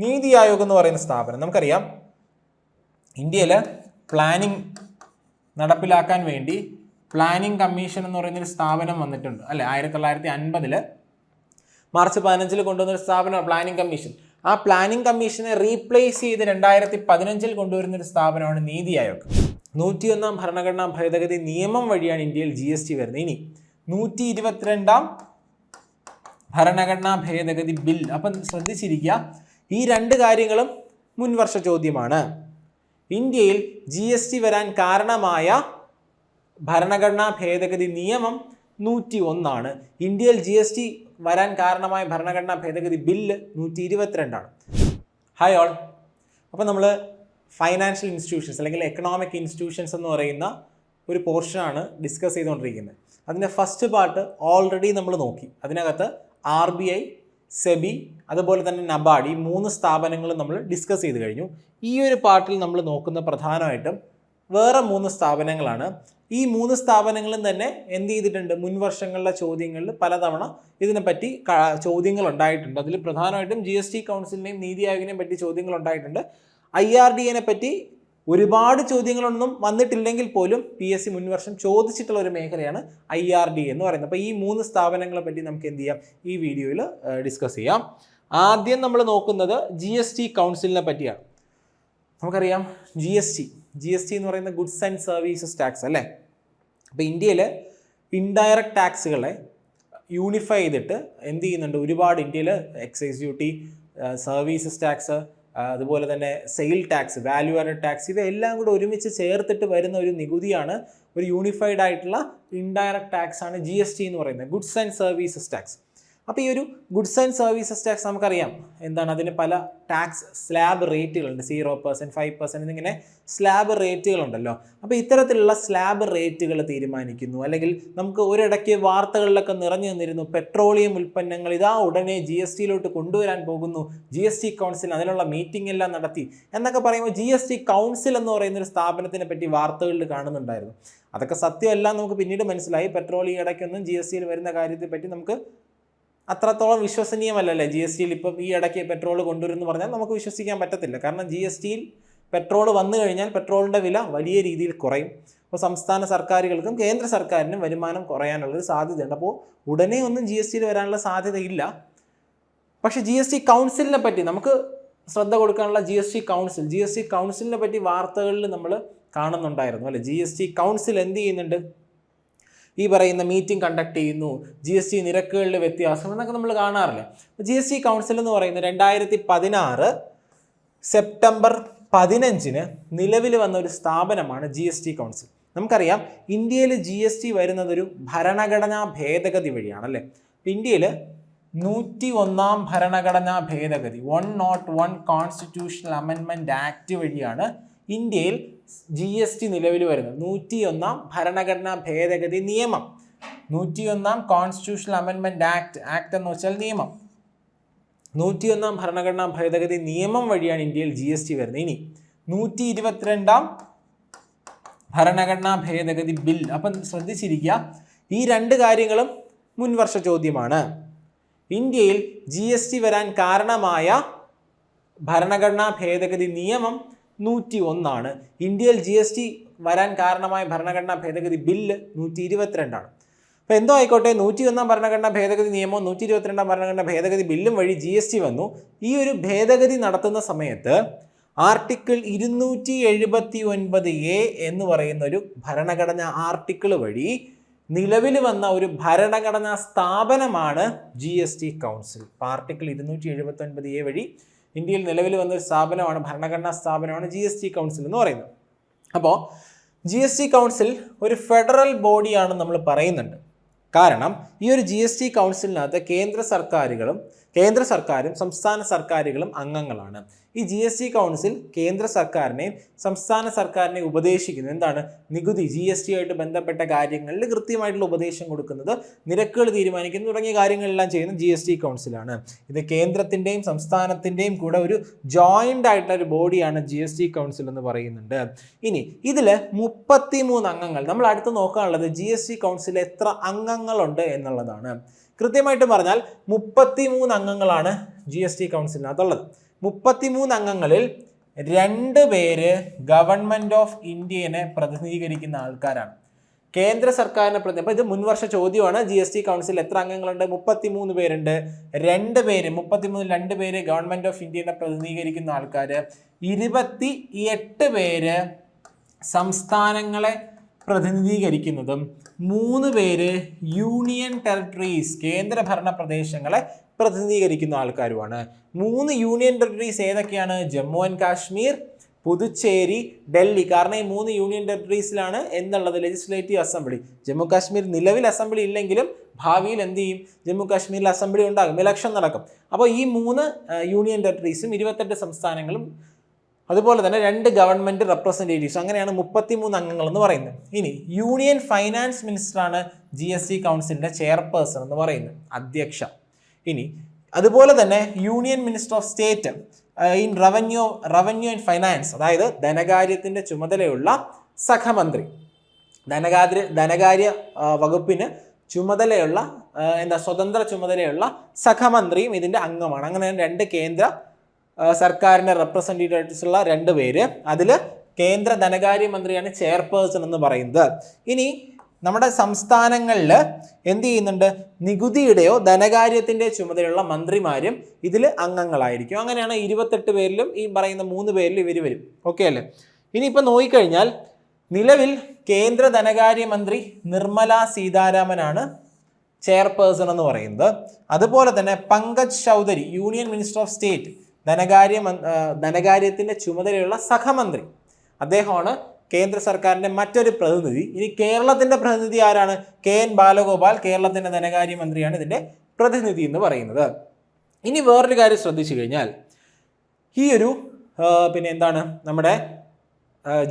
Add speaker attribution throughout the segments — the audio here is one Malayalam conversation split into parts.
Speaker 1: നീതി ആയോഗ് എന്ന് പറയുന്ന സ്ഥാപനം നമുക്കറിയാം ഇന്ത്യയിൽ പ്ലാനിംഗ് നടപ്പിലാക്കാൻ വേണ്ടി പ്ലാനിംഗ് കമ്മീഷൻ എന്ന് പറയുന്നൊരു സ്ഥാപനം വന്നിട്ടുണ്ട് അല്ലേ. 1950 മാർച്ച് 15 കൊണ്ടുവന്നൊരു സ്ഥാപനമാണ് പ്ലാനിംഗ് കമ്മീഷൻ. ആ പ്ലാനിംഗ് കമ്മീഷനെ റീപ്ലേസ് ചെയ്ത് 2015 കൊണ്ടുവരുന്നൊരു സ്ഥാപനമാണ് നീതി ആയോഗ്. 101 ഭരണഘടനാ ഭേദഗതി നിയമം വഴിയാണ് ഇന്ത്യയിൽ GST വരുന്നത്. ഇനി 122 ഭരണഘടനാ ഭേദഗതി ബിൽ. അപ്പം ശ്രദ്ധിച്ചിരിക്കുക, ഈ രണ്ട് കാര്യങ്ങളും മുൻവർഷ ചോദ്യമാണ്. ഇന്ത്യയിൽ GST വരാൻ കാരണമായ ഭരണഘടനാ ഭേദഗതി നിയമം 101 ഇന്ത്യയിൽ GST വരാൻ കാരണമായ ഭരണഘടനാ ഭേദഗതി ബില്ല് 122 ഹായ് ഓൾ. അപ്പോൾ നമ്മൾ ഫൈനാൻഷ്യൽ ഇൻസ്റ്റിറ്റ്യൂഷൻസ് അല്ലെങ്കിൽ എക്കണോമിക് ഇൻസ്റ്റിറ്റ്യൂഷൻസ് എന്ന് പറയുന്ന ഒരു പോർഷനാണ് ഡിസ്കസ് ചെയ്തുകൊണ്ടിരിക്കുന്നത്. അതിൻ്റെ ഫസ്റ്റ് പാർട്ട് ഓൾറെഡി നമ്മൾ നോക്കി. അതിനകത്ത് RBI, സെബി, അതുപോലെ തന്നെ നബാർഡ്, ഈ 3 സ്ഥാപനങ്ങളും നമ്മൾ ഡിസ്കസ് ചെയ്ത് കഴിഞ്ഞു. ഈ ഒരു പാർട്ടിൽ നമ്മൾ നോക്കുന്ന പ്രധാനമായിട്ടും വേറെ 3 സ്ഥാപനങ്ങളാണ്. ഈ 3 സ്ഥാപനങ്ങളും തന്നെ എന്ത് ചെയ്തിട്ടുണ്ട്, മുൻ വർഷങ്ങളിലെ ചോദ്യങ്ങളിൽ പലതവണ ഇതിനെപ്പറ്റി ചോദ്യങ്ങൾ ഉണ്ടായിട്ടുണ്ട്. അതിൽ പ്രധാനമായിട്ടും GST കൗൺസിലിനെയും നീതി ആയോഗിനെയും പറ്റി ചോദ്യങ്ങൾ ഉണ്ടായിട്ടുണ്ട്. IRDA പറ്റി ഒരുപാട് ചോദ്യങ്ങളൊന്നും വന്നിട്ടില്ലെങ്കിൽ പോലും PSC മുൻവർഷം ചോദിച്ചിട്ടുള്ള ഒരു മേഖലയാണ് IRDA എന്ന് പറയുന്നത്. അപ്പോൾ ഈ 3 സ്ഥാപനങ്ങളെ പറ്റി നമുക്ക് എന്ത് ചെയ്യാം, ഈ വീഡിയോയിൽ ഡിസ്കസ് ചെയ്യാം. ആദ്യം നമ്മൾ നോക്കുന്നത് GST കൗൺസിലിനെ പറ്റിയാണ്. നമുക്കറിയാം GST എന്ന് പറയുന്ന ഗുഡ്സ് ആൻഡ് സർവീസസ് ടാക്സ് അല്ലേ. അപ്പോൾ ഇന്ത്യയിൽ ഇൻഡയറക്റ്റ് ടാക്സുകളെ യൂണിഫൈ ചെയ്തിട്ട് എന്ത് ചെയ്യുന്നുണ്ട്, ഒരുപാട് ഇന്ത്യയിൽ എക്സൈസ് ഡ്യൂട്ടി, സർവീസസ് ടാക്സ്, അതുപോലെ തന്നെ sale tax, value added tax, ഇവയെല്ലാം കൂടെ ഒരുമിച്ച് ചേർത്തിട്ട് വരുന്ന ഒരു നികുതിയാണ്, ഒരു യൂണിഫൈഡ് ആയിട്ടുള്ള ഇൻഡയറക്റ്റ് ടാക്സ് ആണ് GST എന്ന് പറയുന്നത്, ഗുഡ്സ് ആൻഡ് സർവീസസ് ടാക്സ്. അപ്പോൾ ഈ ഒരു ഗുഡ്സ് ആൻഡ് സർവീസസ് ടാക്സ് നമുക്കറിയാം എന്താണ്, അതിന് പല ടാക്സ് സ്ലാബ് റേറ്റുകളുണ്ട്. 0%, 5% എന്നിങ്ങനെ സ്ലാബ് റേറ്റുകളുണ്ടല്ലോ. അപ്പോൾ ഇത്തരത്തിലുള്ള സ്ലാബ് റേറ്റുകൾ തീരുമാനിക്കുന്നു. അല്ലെങ്കിൽ നമുക്ക് ഒരിടയ്ക്ക് വാർത്തകളിലൊക്കെ നിറഞ്ഞു നിന്നിരുന്നു, പെട്രോളിയം ഉൽപ്പന്നങ്ങൾ ഇതാ ഉടനെ GSTയിലോട്ട് കൊണ്ടുവരാൻ പോകുന്നു, GST കൗൺസിൽ അതിനുള്ള മീറ്റിംഗ് എല്ലാം നടത്തി എന്നൊക്കെ പറയുമ്പോൾ GST കൗൺസിൽ എന്ന് പറയുന്നൊരു സ്ഥാപനത്തിനെ പറ്റി വാർത്തകളിൽ കാണുന്നുണ്ടായിരുന്നു. അതൊക്കെ സത്യമല്ല നമുക്ക് പിന്നീട് മനസ്സിലായി. പെട്രോൾ ഈ ഇടയ്ക്കൊന്നും GSTയിൽ വരുന്ന കാര്യത്തെ പറ്റി നമുക്ക് അത്രത്തോളം വിശ്വസനീയമല്ലല്ലേ. GSTയിൽ ഇപ്പം ഈ ഇടയ്ക്ക് പെട്രോൾ കൊണ്ടുവരുമെന്ന് പറഞ്ഞാൽ നമുക്ക് വിശ്വസിക്കാൻ പറ്റത്തില്ല. കാരണം GSTയിൽ പെട്രോൾ വന്നു കഴിഞ്ഞാൽ പെട്രോളിൻ്റെ വില വലിയ രീതിയിൽ കുറയും. അപ്പോൾ സംസ്ഥാന സർക്കാരുകൾക്കും കേന്ദ്ര സർക്കാരിനും വരുമാനം കുറയാനുള്ളൊരു സാധ്യതയുണ്ട്. അപ്പോൾ ഉടനെ ഒന്നും GSTയിൽ വരാനുള്ള സാധ്യതയില്ല. പക്ഷേ GST കൗൺസിലിനെ പറ്റി നമുക്ക് ശ്രദ്ധ കൊടുക്കാനുള്ള GST കൗൺസിലിനെ പറ്റി വാർത്തകളിൽ നമ്മൾ കാണുന്നുണ്ടായിരുന്നു അല്ലേ. GST കൗൺസിൽ എന്ത് ചെയ്യുന്നുണ്ട്, ഈ പറയുന്ന മീറ്റിംഗ് കണ്ടക്ട് ചെയ്യുന്നു, GST നിരക്കുകളിൽ വ്യത്യാസം എന്നൊക്കെ നമ്മൾ കാണാറില്ല. GST കൗൺസിൽ എന്ന് പറയുന്നത് 2016 സെപ്റ്റംബർ 15 നിലവിൽ വന്ന ഒരു സ്ഥാപനമാണ് GST കൗൺസിൽ. നമുക്കറിയാം ഇന്ത്യയിൽ GST വരുന്നത് ഒരു ഭരണഘടനാ ഭേദഗതി വഴിയാണ് അല്ലേ. ഇന്ത്യയിൽ 101 ഭരണഘടനാ ഭേദഗതി 101 കോൺസ്റ്റിറ്റ്യൂഷണൽ അമെൻമെൻറ്റ് ആക്ട് വഴിയാണ് ഇന്ത്യയിൽ GST നിലവിൽ വരുന്നത്. 101 ഭരണഘടനാ ഭേദഗതി നിയമം, 101 കോൺസ്റ്റിറ്റ്യൂഷണൽ അമെൻമെൻറ്റ് ആക്ട് എന്ന് വെച്ചാൽ നിയമം. 101 ഭരണഘടനാ ഭേദഗതി നിയമം വഴിയാണ് ഇന്ത്യയിൽ GST വരുന്നത്. ഇനി 122 ഭരണഘടനാ ഭേദഗതി ബിൽ. അപ്പം ശ്രദ്ധിച്ചിരിക്കുക, ഈ രണ്ട് കാര്യങ്ങളും മുൻവർഷ ചോദ്യമാണ്. ഇന്ത്യയിൽ GST വരാൻ കാരണമായ ഭരണഘടനാ ഭേദഗതി നിയമം 101 ഇന്ത്യയിൽ GST വരാൻ കാരണമായ ഭരണഘടനാ ഭേദഗതി ബില്ല് 122. അപ്പോൾ എന്തോ ആയിക്കോട്ടെ, 101 ഭരണഘടനാ ഭേദഗതി നിയമവും 122 ഭരണഘടനാ ഭേദഗതി ബില്ലും വഴി GST വന്നു. ഈ ഒരു ഭേദഗതി നടത്തുന്ന സമയത്ത് ആർട്ടിക്കിൾ 279A എന്ന് പറയുന്ന ഒരു ഭരണഘടനാ ആർട്ടിക്കിൾ വഴി നിലവിൽ വന്ന ഒരു ഭരണഘടനാ സ്ഥാപനമാണ് GST കൗൺസിൽ. ആർട്ടിക്കിൾ 279A വഴി ഇന്ത്യയിൽ നിലവിൽ വന്നൊരു സ്ഥാപനമാണ്, ഭരണഘടനാ സ്ഥാപനമാണ് GST കൗൺസിൽ എന്ന് പറയുന്നത്. അപ്പോൾ GST കൗൺസിൽ ഒരു ഫെഡറൽ ബോഡിയാണെന്ന് നമ്മൾ പറയുന്നുണ്ട്. കാരണം ഈ ഒരു GST കൗൺസിലിനകത്ത് കേന്ദ്ര സർക്കാരും സംസ്ഥാന സർക്കാരുകളും അംഗങ്ങളാണ്. ഈ GST കൗൺസിൽ കേന്ദ്ര സർക്കാരിനെയും സംസ്ഥാന സർക്കാരിനെയും ഉപദേശിക്കുന്നു. എന്താണ്, നികുതി GST ആയിട്ട് ബന്ധപ്പെട്ട കാര്യങ്ങളിൽ കൃത്യമായിട്ടുള്ള ഉപദേശം കൊടുക്കുന്നത്, നിരക്കുകൾ തീരുമാനിക്കുന്നു തുടങ്ങിയ കാര്യങ്ങളെല്ലാം ചെയ്യുന്നത് GST കൗൺസിലാണ്. ഇത് കേന്ദ്രത്തിൻ്റെയും സംസ്ഥാനത്തിൻ്റെയും കൂടെ ഒരു ജോയിൻ്റ് ആയിട്ടുള്ള ഒരു ബോഡിയാണ് GST കൗൺസിൽ എന്ന് പറയുന്നുണ്ട്. ഇനി ഇതിൽ 33 അംഗങ്ങൾ. നമ്മൾ അടുത്ത് നോക്കാനുള്ളത് GST കൗൺസിൽ എത്ര അംഗങ്ങളുണ്ട് എന്നുള്ളതാണ്. കൃത്യമായിട്ട് പറഞ്ഞാൽ 33 അംഗങ്ങളാണ് GST കൗൺസിലിനകത്തുള്ളത്. 33 അംഗങ്ങളിൽ 2 പേര് ഗവൺമെന്റ് ഓഫ് ഇന്ത്യനെ പ്രതിനിധീകരിക്കുന്ന ആൾക്കാരാണ്. കേന്ദ്ര സർക്കാരിനെ അപ്പൊ ഇത് മുൻവർഷ ചോദ്യമാണ്. GST കൗൺസിൽ എത്ര അംഗങ്ങളുണ്ട്? 33 പേരുണ്ട്. 2 പേര് 33 പേര് ഗവൺമെന്റ് ഓഫ് ഇന്ത്യനെ പ്രതിനിധീകരിക്കുന്ന ആൾക്കാര്, 28 പേര് സംസ്ഥാനങ്ങളെ പ്രതിനിധീകരിക്കുന്നതും 3 പേര് യൂണിയൻ ടെറിട്ടറീസ് കേന്ദ്രഭരണ പ്രദേശങ്ങളെ പ്രതിനിധീകരിക്കുന്ന ആൾക്കാരുമാണ്. 3 യൂണിയൻ ടെറിട്ടറീസ് ഏതൊക്കെയാണ്? ജമ്മു ആൻഡ് കാശ്മീർ, പുതുച്ചേരി, ഡൽഹി. കാരണം ഈ 3 യൂണിയൻ ടെറിട്ടറീസിലാണ് എന്നുള്ളത് ലെജിസ്ലേറ്റീവ് അസംബ്ലി. ജമ്മു കാശ്മീർ നിലവിൽ അസംബ്ലി ഇല്ലെങ്കിലും ഭാവിയിൽ എന്ത് ചെയ്യും? ജമ്മു കാശ്മീരിൽ അസംബ്ലി ഉണ്ടാകും, ഇലക്ഷൻ നടക്കും. അപ്പോൾ ഈ 3 യൂണിയൻ ടെറിട്ടറീസും 28 സംസ്ഥാനങ്ങളും അതുപോലെ തന്നെ 2 ഗവൺമെന്റ് റെപ്രസെൻറ്റേറ്റീവ്സ്, അങ്ങനെയാണ് 33 അംഗങ്ങൾ എന്ന് പറയുന്നത്. ഇനി യൂണിയൻ ഫൈനാൻസ് മിനിസ്റ്ററാണ് GST കൗൺസിലിന്റെ ചെയർപേഴ്സൺ എന്ന് പറയുന്നത്, അധ്യക്ഷ. ഇനി അതുപോലെ തന്നെ union minister of state in revenue and finance, അതായത് ധനകാര്യത്തിന്റെ ചുമതലയുള്ള സഹമന്ത്രി, ധനകാര്യ വകുപ്പിന് ചുമതലയുള്ള സ്വതന്ത്ര ചുമതലയുള്ള സഹമന്ത്രിയും ഇതിന്റെ അംഗമാണ്. അങ്ങനെ 2 കേന്ദ്ര സർക്കാരിന്റെ റെപ്രസെൻറ്റേറ്റീവ്സ് ഉള്ള 2 പേര്. അതിൽ കേന്ദ്ര ധനകാര്യ മന്ത്രിയാണ് ചെയർപേഴ്സൺ എന്ന് പറയുന്നത്. ഇനി നമ്മുടെ സംസ്ഥാനങ്ങളിൽ എന്ത് ചെയ്യുന്നുണ്ട്? നികുതിയുടെയോ ധനകാര്യത്തിന്റെ ചുമതലയുള്ള മന്ത്രിമാരും ഇതിൽ അംഗങ്ങളായിരിക്കും. അങ്ങനെയാണ് 28 പേരിലും ഈ പറയുന്ന 3 പേരിലും ഇവർ വരും. ഓക്കെ അല്ലേ? ഇനിയിപ്പോൾ നോക്കിക്കഴിഞ്ഞാൽ നിലവിൽ കേന്ദ്ര ധനകാര്യ മന്ത്രി നിർമ്മല സീതാരാമനാണ് ചെയർപേഴ്സൺ എന്ന് പറയുന്നത്. അതുപോലെ തന്നെ Pankaj Chaudhary union minister of state ധനകാര്യത്തിന്റെ ചുമതലയുള്ള സഹമന്ത്രി, അദ്ദേഹമാണ് കേന്ദ്ര സർക്കാരിന്റെ മറ്റൊരു പ്രതിനിധി. ഇനി കേരളത്തിന്റെ പ്രതിനിധി ആരാണ്? KN ബാലഗോപാൽ, കേരളത്തിന്റെ ധനകാര്യ മന്ത്രിയാണ് ഇതിന്റെ പ്രതിനിധി എന്ന് പറയുന്നത്. ഇനി വേറൊരു കാര്യം ശ്രദ്ധിച്ചു കഴിഞ്ഞാൽ ഈ ഒരു നമ്മുടെ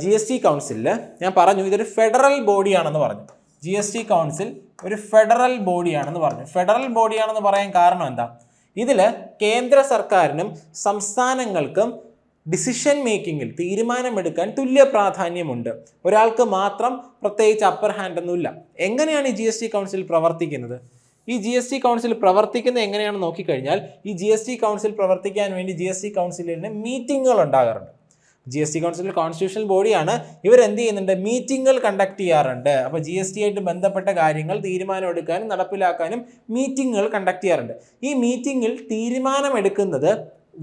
Speaker 1: GST കൗൺസിലിൽ ഞാൻ പറഞ്ഞു ഇതൊരു ഫെഡറൽ ബോഡിയാണെന്ന് പറഞ്ഞു. GST കൗൺസിൽ ഒരു ഫെഡറൽ ബോഡിയാണെന്ന് പറഞ്ഞു. ഫെഡറൽ ബോഡിയാണെന്ന് പറയാൻ കാരണം എന്താ? ഇതിൽ കേന്ദ്ര സർക്കാരിനും സംസ്ഥാനങ്ങൾക്കും ഡിസിഷൻ മേക്കിങ്ങിൽ തീരുമാനമെടുക്കാൻ തുല്യ പ്രാധാന്യമുണ്ട്. ഒരാൾക്ക് മാത്രം പ്രത്യേകിച്ച് അപ്പർ ഹാൻഡ് ഒന്നുമില്ല. എങ്ങനെയാണ് ഈ GST കൗൺസിൽ പ്രവർത്തിക്കുന്നത്? ഈ GST കൗൺസിൽ പ്രവർത്തിക്കുന്നത് എങ്ങനെയാണെന്ന് നോക്കിക്കഴിഞ്ഞാൽ ഈ GST കൗൺസിൽ പ്രവർത്തിക്കാൻ വേണ്ടി GST കൗൺസിലിന് മീറ്റിങ്ങുകൾ ഉണ്ടാകാറുണ്ട്. GST കൗൺസിൽ കോൺസ്റ്റിറ്റ്യൂഷണൽ ബോഡിയാണ്. ഇവരെന്ത് ചെയ്യുന്നുണ്ട്? മീറ്റിങ്ങുകൾ കണ്ടക്ട് ചെയ്യാറുണ്ട്. അപ്പോൾ GST ആയിട്ട് ബന്ധപ്പെട്ട കാര്യങ്ങൾ തീരുമാനമെടുക്കാനും നടപ്പിലാക്കാനും മീറ്റിങ്ങുകൾ കണ്ടക്ട് ചെയ്യാറുണ്ട്. ഈ മീറ്റിങ്ങിൽ തീരുമാനമെടുക്കുന്നത്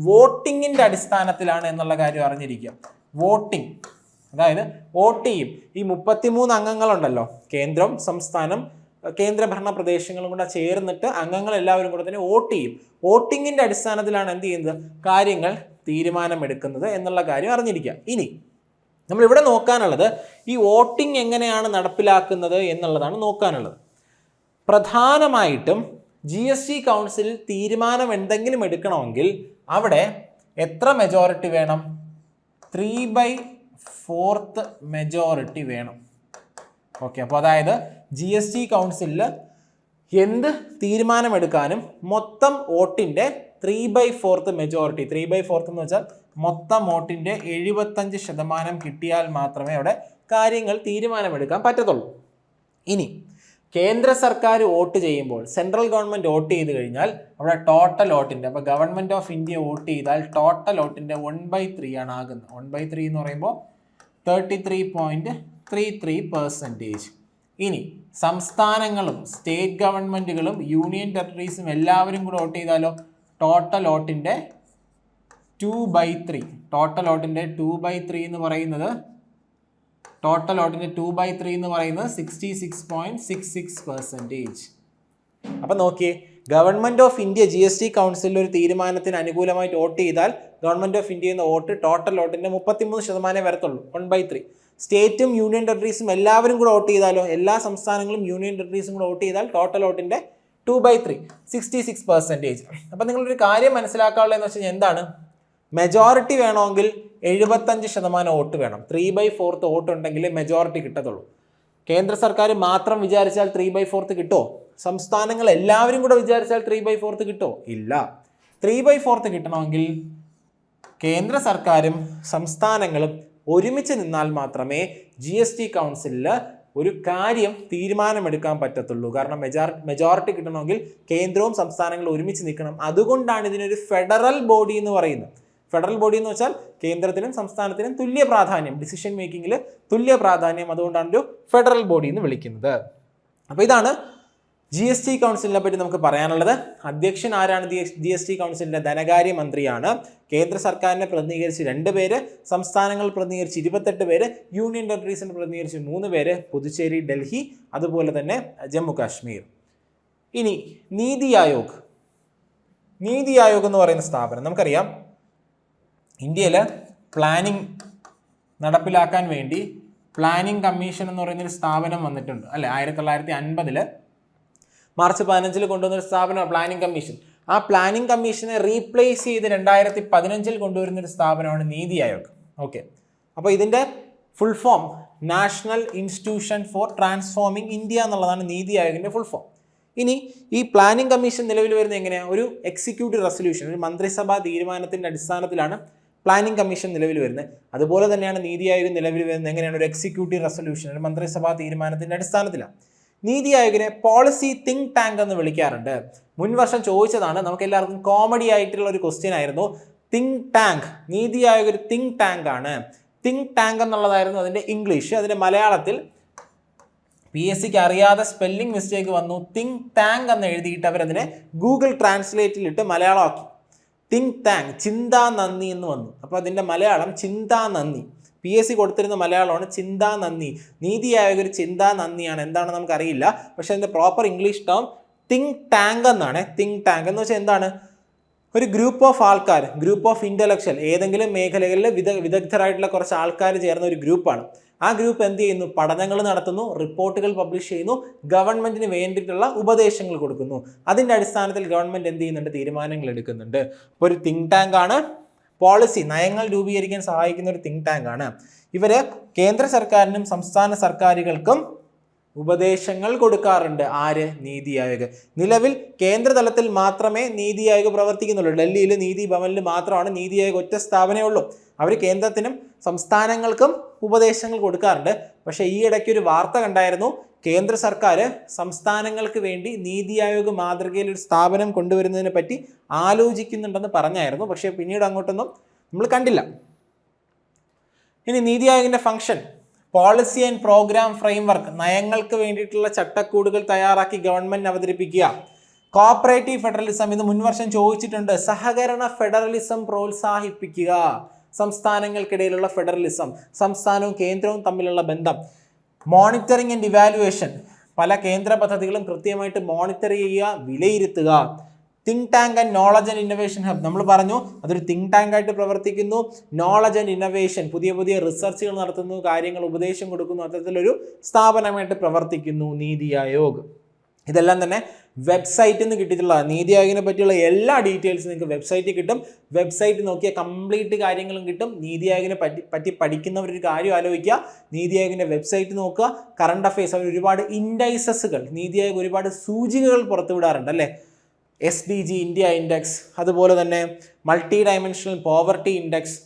Speaker 1: വോട്ടിങ്ങിന്റെ അടിസ്ഥാനത്തിലാണ് എന്നുള്ള കാര്യം അറിഞ്ഞിരിക്കുക. വോട്ടിംഗ്, അതായത് വോട്ട് ചെയ്യും. ഈ 33 അംഗങ്ങളുണ്ടല്ലോ, കേന്ദ്രം, സംസ്ഥാനം, കേന്ദ്രഭരണ പ്രദേശങ്ങളും കൂടെ ചേർന്നിട്ട് അംഗങ്ങൾ എല്ലാവരും കൂടെ തന്നെ വോട്ട് ചെയ്യും. വോട്ടിങ്ങിന്റെ അടിസ്ഥാനത്തിലാണ് എന്ത് ചെയ്യുന്നത്? കാര്യങ്ങൾ തീരുമാനമെടുക്കുന്നത് എന്നുള്ള കാര്യം അറിഞ്ഞിരിക്കുക. ഇനി നമ്മളിവിടെ നോക്കാനുള്ളത് ഈ വോട്ടിംഗ് എങ്ങനെയാണ് നടപ്പിലാക്കുന്നത് എന്നുള്ളതാണ് നോക്കാനുള്ളത്. പ്രധാനമായിട്ടും GST കൗൺസിലിൽ തീരുമാനം എന്തെങ്കിലും എടുക്കണമെങ്കിൽ അവിടെ എത്ര മെജോറിറ്റി വേണം? 3/4 മെജോറിറ്റി വേണം. ഓക്കെ, അപ്പോൾ അതായത് GST കൗൺസിലിൽ എന്ത് തീരുമാനമെടുക്കാനും മൊത്തം വോട്ടിൻ്റെ 3/4 മെജോറിറ്റി, 3/4 എന്ന് വെച്ചാൽ മൊത്തം വോട്ടിൻ്റെ 75% കിട്ടിയാൽ മാത്രമേ അവിടെ കാര്യങ്ങൾ തീരുമാനമെടുക്കാൻ പറ്റത്തുള്ളൂ. ഇനി കേന്ദ്ര സർക്കാർ വോട്ട് ചെയ്യുമ്പോൾ, സെൻട്രൽ ഗവൺമെൻറ് വോട്ട് ചെയ്ത് കഴിഞ്ഞാൽ അവിടെ ടോട്ടൽ വോട്ടിൻ്റെ, അപ്പോൾ ഗവൺമെൻറ് ഓഫ് ഇന്ത്യ വോട്ട് ചെയ്താൽ ടോട്ടൽ വോട്ടിൻ്റെ 1/3 ആണ് ആകുന്നത്. 1/3 എന്ന് പറയുമ്പോൾ 33.33%. ഇനി സംസ്ഥാനങ്ങളും സ്റ്റേറ്റ് ഗവൺമെൻറ്റുകളും യൂണിയൻ ടെറിട്ടറീസും എല്ലാവരും കൂടെ വോട്ട് ചെയ്താലോ ടോട്ടൽ വോട്ടിൻ്റെ 2/3. ടോട്ടൽ വോട്ടിൻ്റെ 2/3 എന്ന് പറയുന്നത് 66.66%. അപ്പം നോക്കിയേ, ഗവൺമെൻറ് ഓഫ് ഇന്ത്യ GST കൗൺസിലിൽ ഒരു തീരുമാനത്തിന് അനുകൂലമായിട്ട് വോട്ട് ചെയ്താൽ ഗവൺമെൻറ് ഓഫ് ഇന്ത്യയിൽ നിന്ന് വോട്ട് ടോട്ടൽ വോട്ടിൻ്റെ 33% വരത്തുള്ളൂ, 1/3. സ്റ്റേറ്റും യൂണിയൻ ടെറിട്ടറീസും എല്ലാവരും കൂടെ വോട്ട് ചെയ്താലോ, എല്ലാ സംസ്ഥാനങ്ങളും യൂണിയൻ ടെറിട്ടറീസും കൂടെ വോട്ട് ചെയ്താൽ ടോട്ടൽ വോട്ടിൻ്റെ 2/3, 66%. അപ്പം നിങ്ങളൊരു കാര്യം മനസ്സിലാക്കാനുള്ളതെന്ന് വെച്ച് കഴിഞ്ഞാൽ എന്താണ്? മെജോറിറ്റി വേണമെങ്കിൽ 75% വോട്ട് വേണം. 3/4 വോട്ട് ഉണ്ടെങ്കിൽ മെജോറിറ്റി കിട്ടത്തുള്ളൂ. കേന്ദ്ര സർക്കാർ മാത്രം വിചാരിച്ചാൽ 3/4 കിട്ടുമോ? സംസ്ഥാനങ്ങൾ എല്ലാവരും കൂടെ വിചാരിച്ചാൽ 3/4 കിട്ടുമോ? ഇല്ല. 3/4 കിട്ടണമെങ്കിൽ കേന്ദ്ര സർക്കാരും സംസ്ഥാനങ്ങളും ഒരുമിച്ച് നിന്നാൽ മാത്രമേ GST കൗൺസിലിൽ ഒരു കാര്യം തീരുമാനമെടുക്കാൻ പറ്റത്തുള്ളൂ. കാരണം മെജോറിറ്റി കിട്ടണമെങ്കിൽ കേന്ദ്രവും സംസ്ഥാനങ്ങളും ഒരുമിച്ച് നിൽക്കണം. അതുകൊണ്ടാണ് ഇതിനൊരു ഫെഡറൽ ബോഡി എന്ന് പറയുന്നത്. ഫെഡറൽ ബോഡി എന്ന് വെച്ചാൽ കേന്ദ്രത്തിനും സംസ്ഥാനത്തിനും തുല്യ പ്രാധാന്യം, ഡിസിഷൻ മേക്കിങ്ങിൽ തുല്യ പ്രാധാന്യം, അതുകൊണ്ടാണ് ഒരു ഫെഡറൽ ബോഡി എന്ന് വിളിക്കുന്നത്. അപ്പോൾ ഇതാണ് GST കൗൺസിലിനെ പറ്റി നമുക്ക് പറയാനുള്ളത്. അധ്യക്ഷൻ ആരാണ്? GST കൗൺസിലിന്റെ ധനകാര്യമന്ത്രിയാണ്. കേന്ദ്ര സർക്കാരിനെ പ്രതിനിധീകരിച്ച് 2 പേര്, സംസ്ഥാനങ്ങൾ പ്രതിനിധീകരിച്ച് 28 പേര്, യൂണിയൻ ടെറിട്ടറീസിനെ പ്രതിനിധീകരിച്ച് 3 പേര്, പുതുച്ചേരി, ഡൽഹി, അതുപോലെ തന്നെ ജമ്മു കാശ്മീർ. ഇനി നീതി ആയോഗ്. നീതി ആയോഗ് എന്ന് പറയുന്ന സ്ഥാപനം നമുക്കറിയാം, ഇന്ത്യയിൽ പ്ലാനിംഗ് നടപ്പിലാക്കാൻ വേണ്ടി പ്ലാനിംഗ് കമ്മീഷൻ എന്ന് പറയുന്നൊരു സ്ഥാപനം വന്നിട്ടുണ്ട് അല്ലേ. 1950 മാർച്ച് 15 കൊണ്ടുവന്നൊരു സ്ഥാപനമാണ് പ്ലാനിംഗ് കമ്മീഷൻ. ആ പ്ലാനിംഗ് കമ്മീഷനെ റീപ്ലേസ് ചെയ്ത് 2015 കൊണ്ടുവരുന്നൊരു സ്ഥാപനമാണ് നീതി ആയോഗ്. ഓക്കെ, അപ്പോൾ ഇതിൻ്റെ full form national institution for transforming India എന്നുള്ളതാണ് നീതി ആയോഗിൻ്റെ ഫുൾ ഫോം. ഇനി ഈ പ്ലാനിംഗ് കമ്മീഷൻ നിലവിൽ വരുന്നത് എങ്ങനെയാണ്? ഒരു എക്സിക്യൂട്ടീവ് റെസൊല്യൂഷൻ, ഒരു മന്ത്രിസഭാ തീരുമാനത്തിൻ്റെ അടിസ്ഥാനത്തിലാണ് പ്ലാനിംഗ് കമ്മീഷൻ നിലവിൽ വരുന്നത്. അതുപോലെ തന്നെയാണ് നീതി ആയോഗ് നിലവിൽ വരുന്നത് എങ്ങനെയാണ്? ഒരു എക്സിക്യൂട്ടീവ് റെസൊല്യൂഷൻ, ഒരു മന്ത്രിസഭാ തീരുമാനത്തിൻ്റെ അടിസ്ഥാനത്തിലാണ്. നീതി ആയോഗിനെ പോളിസി തിങ്ക് ടാങ്ക് എന്ന് വിളിക്കാറുണ്ട്. മുൻ വർഷം ചോദിച്ചതാണ്, നമുക്ക് എല്ലാവർക്കും കോമഡി ആയിട്ടുള്ള ഒരു ക്വസ്റ്റ്യൻ ആയിരുന്നു. തിങ്ക് ടാങ്ക്, നീതി ആയോഗ് ഒരു തിങ്ക് ടാങ്ക് ആണ്. തിങ്ക് ടാങ്ക് എന്നുള്ളതായിരുന്നു അതിൻ്റെ ഇംഗ്ലീഷ്. അതിൻ്റെ മലയാളത്തിൽ PSCക്ക് അറിയാതെ സ്പെല്ലിംഗ് മിസ്റ്റേക്ക് വന്നു. തിങ്ക് ടാങ്ക് എന്ന് എഴുതിയിട്ട് അവരതിനെ ഗൂഗിൾ ട്രാൻസ്ലേറ്റിലിട്ട് മലയാളമാക്കി. തിങ്ക് ടാങ്ക്, ചിന്താ നന്ദി എന്ന് വന്നു. അപ്പോൾ അതിൻ്റെ മലയാളം ചിന്താ നന്ദി. PSC കൊടുത്തിരുന്ന മലയാളമാണ് ചിന്താ നന്ദി. നീതി ആയോഗ് ഒരു ചിന്താ നന്ദിയാണ്, എന്താണെന്ന് നമുക്കറിയില്ല. പക്ഷേ അതിൻ്റെ proper English term think tank എന്നാണ്. തിങ്ക് ടാങ്ക് എന്ന് വെച്ചാൽ എന്താണ്? ഒരു ഗ്രൂപ്പ് ഓഫ് ആൾക്കാർ, ഗ്രൂപ്പ് ഓഫ് ഇൻ്റലക്ച്വൽ, ഏതെങ്കിലും മേഖലകളിൽ വിദഗ്ധരായിട്ടുള്ള കുറച്ച് ആൾക്കാർ ചേർന്ന ഒരു ഗ്രൂപ്പാണ്. ആ ഗ്രൂപ്പ് എന്ത് ചെയ്യുന്നു? പഠനങ്ങൾ നടത്തുന്നു, റിപ്പോർട്ടുകൾ പബ്ലിഷ് ചെയ്യുന്നു, ഗവൺമെൻറ്റിന് വേണ്ടിയിട്ടുള്ള ഉപദേശങ്ങൾ കൊടുക്കുന്നു. അതിൻ്റെ അടിസ്ഥാനത്തിൽ ഗവൺമെൻറ് എന്ത് ചെയ്യുന്നുണ്ട്? തീരുമാനങ്ങൾ എടുക്കുന്നുണ്ട്. അപ്പോൾ ഒരു തിങ്ക് ടാങ്ക് ആണ്, പോളിസി നയങ്ങൾ രൂപീകരിക്കാൻ സഹായിക്കുന്ന ഒരു തിങ്ക് ടാങ്ക് ആണ്. ഇവർ കേന്ദ്ര സർക്കാരിനും സംസ്ഥാന സർക്കാരുകൾക്കും ഉപദേശങ്ങൾ കൊടുക്കാറുണ്ട്. ആര്? നീതി ആയോഗ്. നിലവിൽ കേന്ദ്ര തലത്തിൽ മാത്രമേ നീതി ആയോഗ് പ്രവർത്തിക്കുന്നുള്ളൂ. ഡൽഹിയിൽ നീതി ഭവനിൽ മാത്രമാണ് നീതി ആയോഗ് ഒറ്റ സ്ഥാപനമേ ഉള്ളൂ. അവർ കേന്ദ്രത്തിനും സംസ്ഥാനങ്ങൾക്കും ഉപദേശങ്ങൾ കൊടുക്കാറുണ്ട്. പക്ഷേ ഈ ഇടയ്ക്ക് ഒരു വാർത്ത കണ്ടായിരുന്നു, കേന്ദ്ര സർക്കാർ സംസ്ഥാനങ്ങൾക്ക് വേണ്ടി നീതി ആയോഗ് മാതൃകയിൽ ഒരു സ്ഥാപനം കൊണ്ടുവരുന്നതിനെ പറ്റി ആലോചിക്കുന്നുണ്ടെന്ന് പറഞ്ഞായിരുന്നു. പക്ഷേ പിന്നീട് അങ്ങോട്ടൊന്നും നമ്മൾ കണ്ടില്ല. ഇനി നീതി ആയോഗിൻ്റെ function policy and programme framework, നയങ്ങൾക്ക് വേണ്ടിയിട്ടുള്ള ചട്ടക്കൂടുകൾ തയ്യാറാക്കി ഗവൺമെൻറ് അവതരിപ്പിക്കുക. കോപ്പറേറ്റീവ് ഫെഡറലിസം, ഇത് മുൻവർഷം ചോദിച്ചിട്ടുണ്ട്. സഹകരണ ഫെഡറലിസം പ്രോത്സാഹിപ്പിക്കുക. സംസ്ഥാനങ്ങൾക്കിടയിലുള്ള ഫെഡറലിസം, സംസ്ഥാനവും കേന്ദ്രവും തമ്മിലുള്ള ബന്ധം. മോണിറ്ററിംഗ് ആൻഡ് ഇവാലുവേഷൻ, പല കേന്ദ്ര പദ്ധതികളും കൃത്യമായിട്ട് മോണിറ്റർ ചെയ്യുക, വിലയിരുത്തുക. Think tank and knowledge and innovation hub, നമ്മൾ പറഞ്ഞു അതൊരു തിങ്ക് ടാങ്ക് ആയിട്ട് പ്രവർത്തിക്കുന്നു. നോളജ് ആൻഡ് ഇന്നോവേഷൻ, പുതിയ പുതിയ റിസർച്ചുകൾ നടത്തുന്നു, കാര്യങ്ങൾ ഉപദേശം കൊടുക്കുന്നു, അത്തരത്തിലൊരു സ്ഥാപനമായിട്ട് പ്രവർത്തിക്കുന്നു നീതി ആയോഗ്. ഇതെല്ലാം തന്നെ വെബ്സൈറ്റിൽ നിന്ന് കിട്ടിയിട്ടുള്ള നീതി ആയോഗിനെ പറ്റിയുള്ള എല്ലാ ഡീറ്റെയിൽസും നിങ്ങൾക്ക് വെബ്സൈറ്റിൽ കിട്ടും. വെബ്സൈറ്റ് നോക്കിയാൽ കംപ്ലീറ്റ് കാര്യങ്ങളും കിട്ടും. നീതി ആയോഗിനെ പറ്റി പഠിക്കുന്നവരൊരു കാര്യം ആലോചിക്കുക, നീതി ആയോഗിൻ്റെ വെബ്സൈറ്റ് നോക്കുക. കറണ്ട് അഫയേഴ്സ്, അവർ ഒരുപാട് ഇൻഡൈസസുകൾ, നീതി ആയോഗ് ഒരുപാട് സൂചികകൾ പുറത്തുവിടാറുണ്ട് അല്ലേ. SDG ഇന്ത്യ ഇൻഡെക്സ്, അതുപോലെ തന്നെ multi dimensional poverty index,